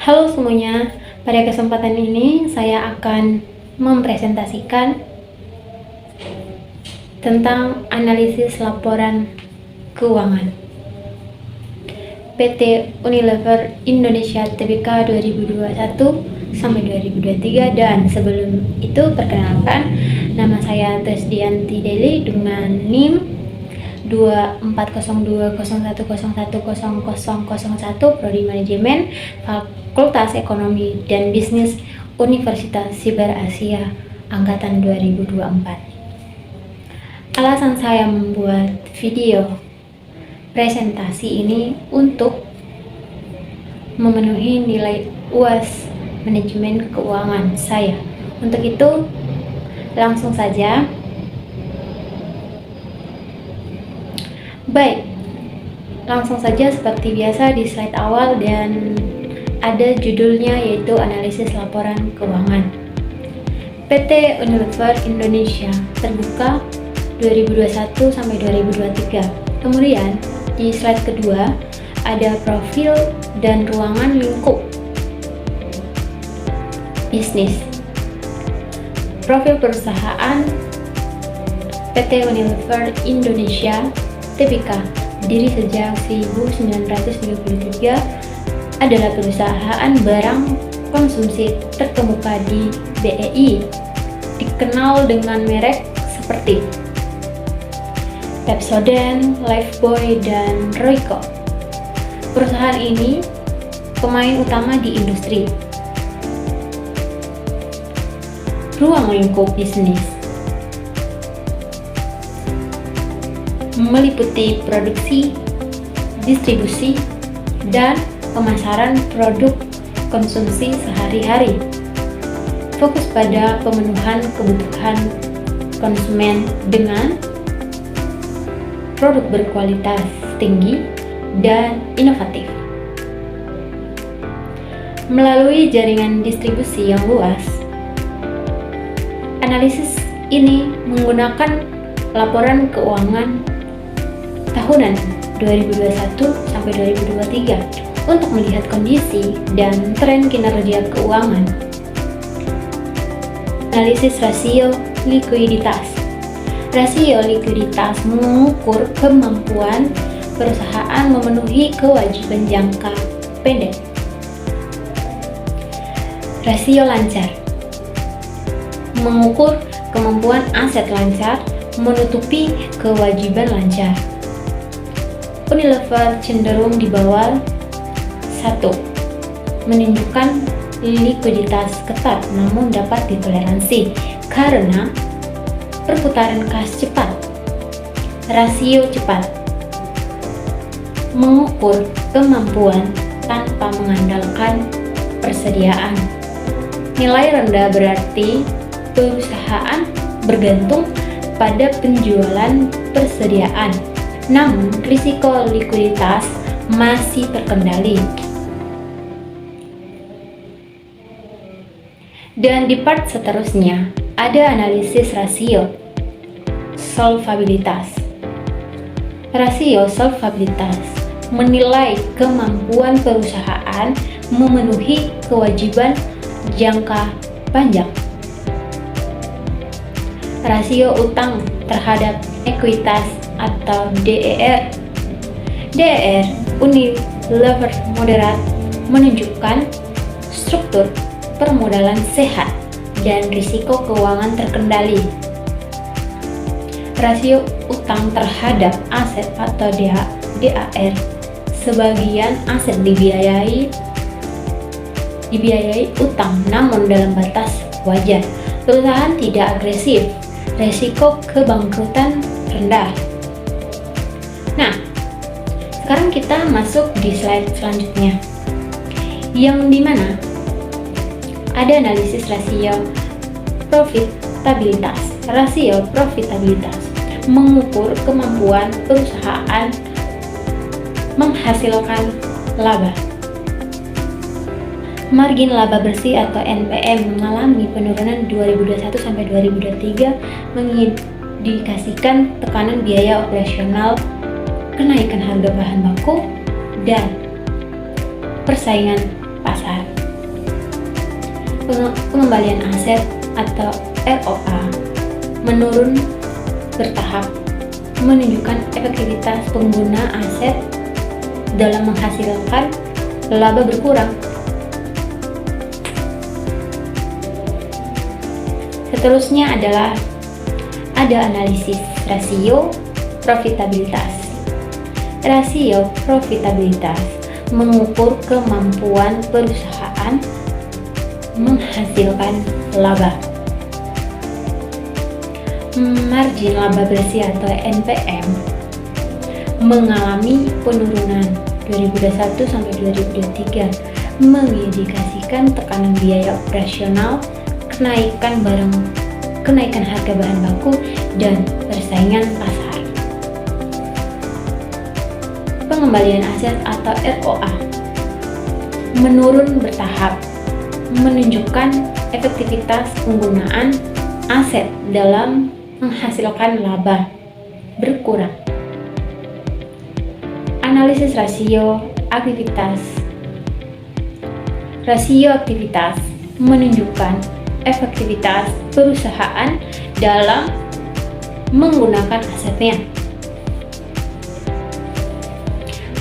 Halo semuanya, pada kesempatan ini saya akan mempresentasikan tentang analisis laporan keuangan PT Unilever Indonesia Tbk 2021 sampai 2023. Dan sebelum itu perkenalkan, nama saya Tresdianti Deli dengan NIM 240201010001 Prodi Manajemen Fakultas Ekonomi dan Bisnis Universitas Siber Asia Angkatan 2024. Alasan saya membuat video presentasi ini untuk memenuhi nilai UAS manajemen keuangan saya. Untuk itu langsung saja. Baik, langsung saja seperti biasa di slide awal dan ada judulnya yaitu analisis laporan keuangan PT Unilever Indonesia terbuka 2021 sampai 2023. Kemudian di slide kedua ada profil dan ruangan lingkup bisnis. Profil perusahaan PT Unilever Indonesia Tbk berdiri sejak 1933, adalah perusahaan barang konsumsi terkemuka di BEI, dikenal dengan merek seperti Pepsodent, Lifebuoy, dan Royco. Perusahaan ini pemain utama di industri. Ruang lingkup bisnis meliputi produksi, distribusi, dan pemasaran produk konsumsi sehari-hari. Fokus pada pemenuhan kebutuhan konsumen dengan produk berkualitas tinggi dan inovatif. Melalui jaringan distribusi yang luas, analisis ini menggunakan laporan keuangan tahunan 2021 sampai 2023 untuk melihat kondisi dan tren kinerja keuangan. Analisis rasio likuiditas. Rasio likuiditas mengukur kemampuan perusahaan memenuhi kewajiban jangka pendek. Rasio lancar mengukur kemampuan aset lancar menutupi kewajiban lancar. Unilever cenderung di bawah 1, menunjukkan likuiditas ketat namun dapat ditoleransi karena perputaran kas cepat. Rasio cepat mengukur kemampuan tanpa mengandalkan persediaan. Nilai rendah berarti perusahaan bergantung pada penjualan persediaan, namun risiko likuiditas masih terkendali. Dan di part seterusnya ada analisis rasio solvabilitas. Rasio solvabilitas menilai kemampuan perusahaan memenuhi kewajiban jangka panjang. Rasio utang terhadap ekuitas atau DER. DER Unilever moderat menunjukkan struktur permodalan sehat dan risiko keuangan terkendali. Rasio utang terhadap aset atau DAR. Sebagian aset dibiayai utang namun dalam batas wajar. Perusahaan tidak agresif. Risiko kebangkrutan rendah. Nah, sekarang kita masuk di slide selanjutnya, yang dimana ada analisis rasio profitabilitas. Rasio profitabilitas mengukur kemampuan perusahaan menghasilkan laba. Margin laba bersih atau NPM mengalami penurunan 2021 sampai 2023 mengindikasikan tekanan biaya operasional, kenaikan harga bahan baku, dan persaingan pasar. Pengembalian aset atau ROA menurun bertahap, menunjukkan efektivitas pengguna aset dalam menghasilkan laba berkurang. Seterusnya adalah ada analisis rasio profitabilitas. Rasio profitabilitas mengukur kemampuan perusahaan menghasilkan laba. Margin laba bersih atau NPM mengalami penurunan 2021 sampai 2023, mengindikasikan tekanan biaya operasional, kenaikan harga bahan baku, dan persaingan pasar. Pengembalian aset atau ROA menurun bertahap, menunjukkan efektivitas penggunaan aset dalam menghasilkan laba berkurang. Analisis rasio aktivitas. Rasio aktivitas menunjukkan efektivitas perusahaan dalam menggunakan asetnya.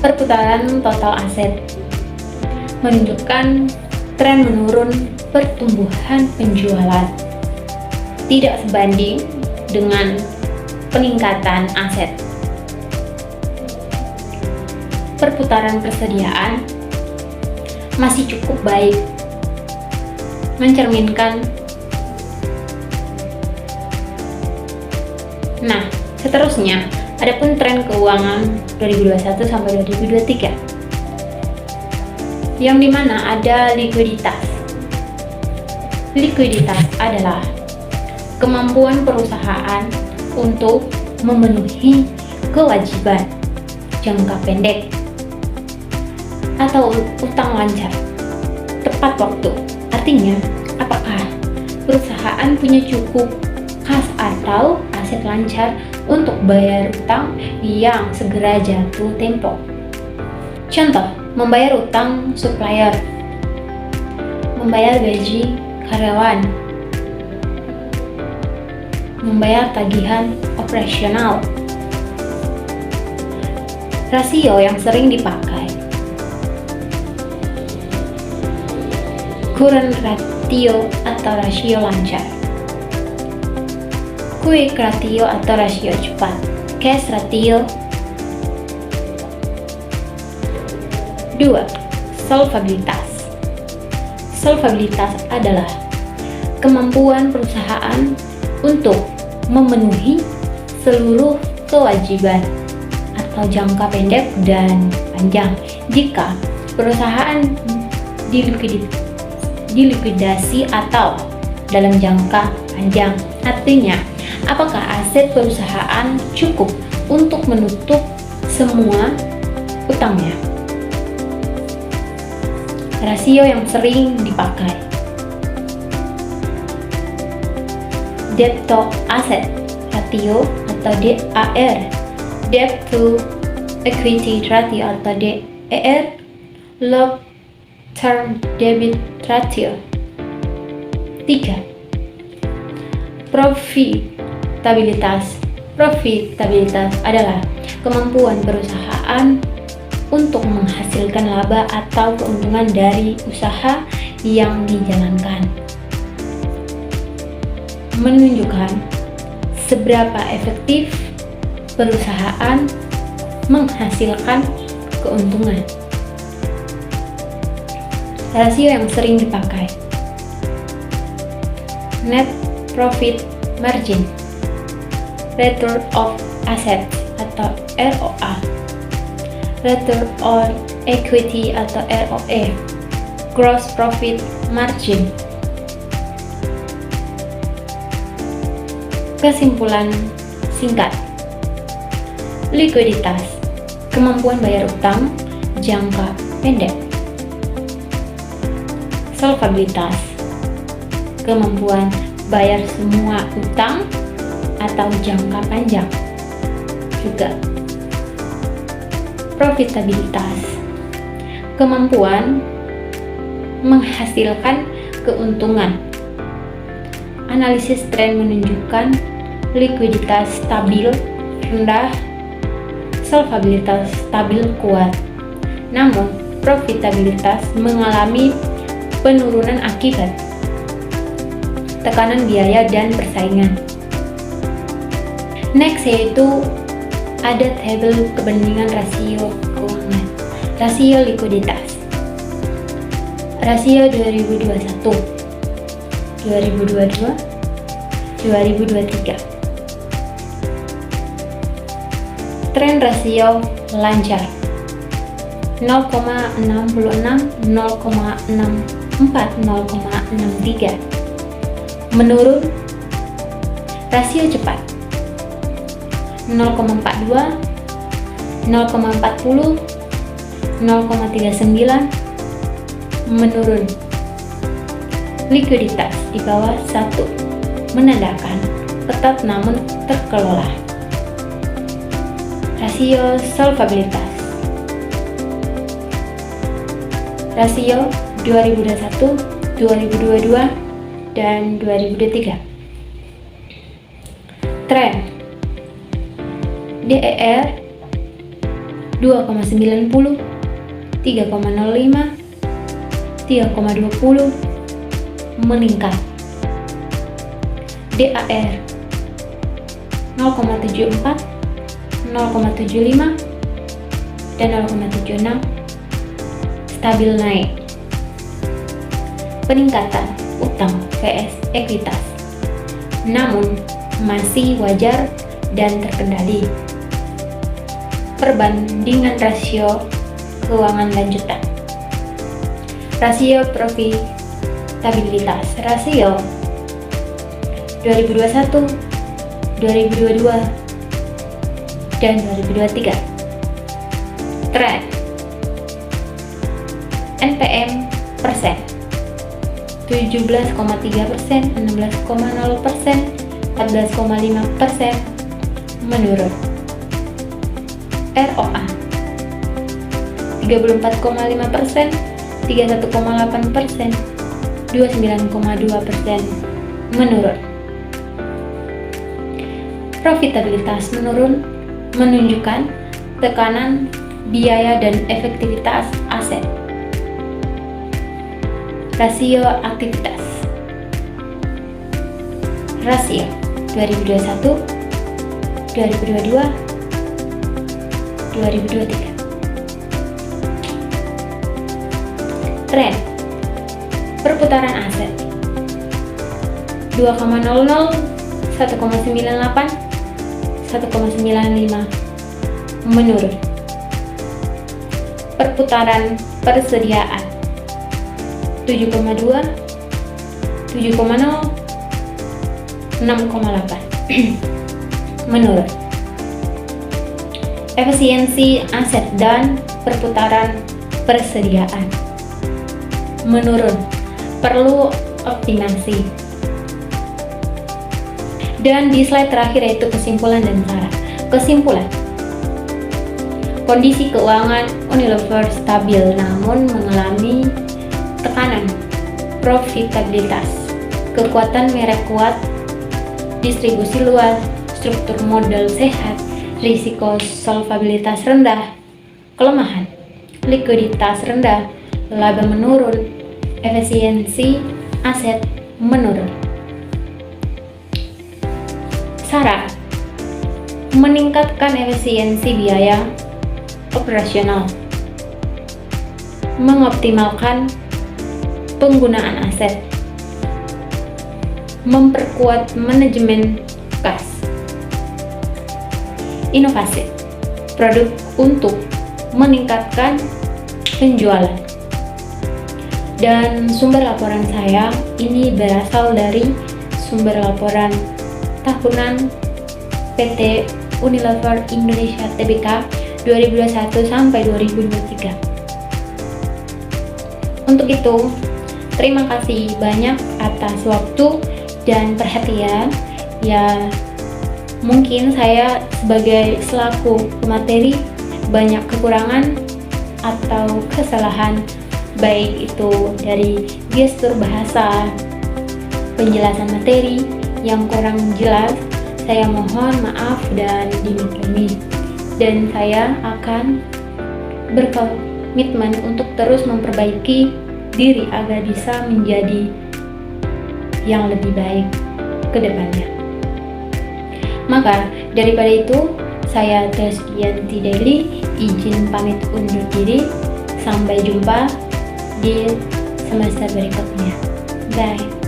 Perputaran total aset menunjukkan tren menurun pertumbuhan penjualan tidak sebanding dengan peningkatan aset. Perputaran persediaan masih cukup baik, mencerminkan. Nah, seterusnya adapun tren keuangan 2021 sampai 2023, yang dimana ada likuiditas. Likuiditas adalah kemampuan perusahaan untuk memenuhi kewajiban jangka pendek atau utang lancar tepat waktu. Artinya, apakah perusahaan punya cukup kas atau aset lancar untuk bayar utang yang segera jatuh tempo. Contoh, membayar utang supplier, membayar gaji karyawan, membayar tagihan operasional. Rasio yang sering dipakai, current ratio atau rasio lancar, quick ratio atau rasio cepat, cash ratio. 2. Solvabilitas. Solvabilitas adalah kemampuan perusahaan untuk memenuhi seluruh kewajiban atau jangka pendek dan panjang jika perusahaan dilikuidasi atau dalam jangka panjang. Artinya, apakah aset perusahaan cukup untuk menutup semua utangnya? Rasio yang sering dipakai, debt to asset ratio atau DAR, debt to equity ratio atau DER, long term debit ratio. 3. Profitabilitas. Profitabilitas adalah kemampuan perusahaan untuk menghasilkan laba atau keuntungan dari usaha yang dijalankan. Menunjukkan seberapa efektif perusahaan menghasilkan keuntungan. Rasio yang sering dipakai, net profit margin, return of assets atau ROA, return on equity atau ROE, gross profit margin. Kesimpulan singkat, likuiditas, kemampuan bayar utang jangka pendek. Solvabilitas, kemampuan bayar semua utang atau jangka panjang. Juga profitabilitas, kemampuan menghasilkan keuntungan. Analisis tren menunjukkan likuiditas stabil rendah, solvabilitas stabil kuat. Namun, profitabilitas mengalami penurunan akibat tekanan biaya dan persaingan. Next yaitu ada tabel perbandingan rasio keuangan. Rasio likuiditas. Rasio 2021, 2022, 2023. Tren rasio lancar 0,66, 0,64, 0,63. Menurun rasio cepat 0,42, 0,40, 0,39. Menurun. Likuiditas di bawah 1 menandakan ketat namun terkelola. Rasio solvabilitas. Rasio 2021, 2022, dan 2023. Tren DER 2,90, 3,05, 3,20 meningkat. DAR 0,74, 0,75, dan 0,76 stabil naik. Peningkatan utang vs ekuitas, namun masih wajar dan terkendali. Perbandingan rasio keuangan lanjutan. Rasio profitabilitas. Rasio 2021, 2022, dan 2023. Tren NPM persen 17,3%, 16,0%, 14,5% menurun. ROA 34,5%, 31,8%, 29,2% menurun. Profitabilitas menurun menunjukkan tekanan biaya dan efektivitas aset. Rasio aktivitas. Rasio 2021, 2022, 2023. Tren perputaran aset 2,00, 1,98, 1,95 menurun. Perputaran persediaan 7,2, 7,0, 6,8 menurun. Efisiensi aset dan perputaran persediaan menurun, perlu optimasi. Dan di slide terakhir yaitu kesimpulan dan saran. Kesimpulan, kondisi keuangan Unilever stabil namun mengalami tekanan profitabilitas, kekuatan merek kuat, distribusi luas, struktur modal sehat, risiko solvabilitas rendah, kelemahan, likuiditas rendah, laba menurun, efisiensi aset menurun. Saran: meningkatkan efisiensi biaya operasional, mengoptimalkan penggunaan aset, memperkuat manajemen kas, inovasi produk untuk meningkatkan penjualan. Dan sumber laporan saya ini berasal dari sumber laporan tahunan PT Unilever Indonesia Tbk 2021 sampai 2023. Untuk itu, terima kasih banyak atas waktu dan perhatian. Ya, mungkin saya sebagai selaku pemateri banyak kekurangan atau kesalahan baik itu dari gestur bahasa, penjelasan materi yang kurang jelas. Saya mohon maaf dan dimaklumi, dan saya akan berkomitmen untuk terus memperbaiki diri agar bisa menjadi yang lebih baik ke depannya. Maka daripada itu, saya Tresdianti Daily izin pamit undur diri. Sampai jumpa di semester berikutnya. Bye.